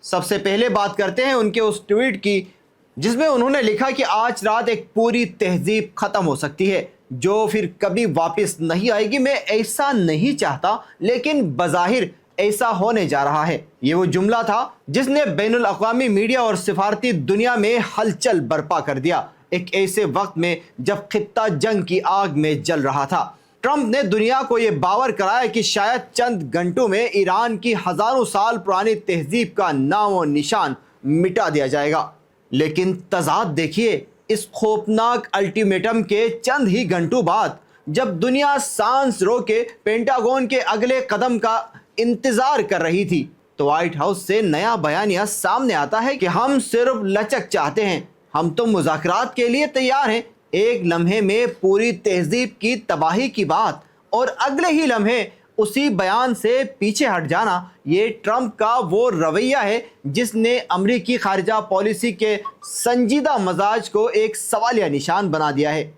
سب سے پہلے بات کرتے ہیں ان کے اس ٹویٹ کی جس میں انہوں نے لکھا کہ آج رات ایک پوری تہذیب ختم ہو سکتی ہے جو پھر کبھی واپس نہیں آئے گی۔ میں ایسا نہیں چاہتا لیکن بظاہر ایسا ہونے جا رہا ہے۔ یہ وہ جملہ تھا جس نے بین الاقوامی میڈیا اور سفارتی دنیا میں ہلچل برپا کر دیا، ایک ایسے وقت میں جب خطہ جنگ کی آگ میں جل رہا تھا۔ ٹرمپ نے دنیا کو یہ باور کرایا کہ شاید چند گھنٹوں میں ایران کی ہزاروں سال پرانی تہذیب کا نام و نشان مٹا دیا جائے گا۔ لیکن تضاد دیکھیے، اس خوفناک الٹیمیٹم کے چند ہی گھنٹوں بعد جب دنیا سانس رو کے پینٹاگون کے اگلے قدم کا انتظار کر رہی تھی تو وائٹ ہاؤس سے نیا بیانیہ سامنے آتا ہے کہ ہم صرف لچک چاہتے ہیں، ہم تو مذاکرات کے لیے تیار ہیں۔ ایک لمحے میں پوری تہذیب کی تباہی کی بات اور اگلے ہی لمحے اسی بیان سے پیچھے ہٹ جانا، یہ ٹرمپ کا وہ رویہ ہے جس نے امریکی خارجہ پالیسی کے سنجیدہ مزاج کو ایک سوالیہ نشان بنا دیا ہے۔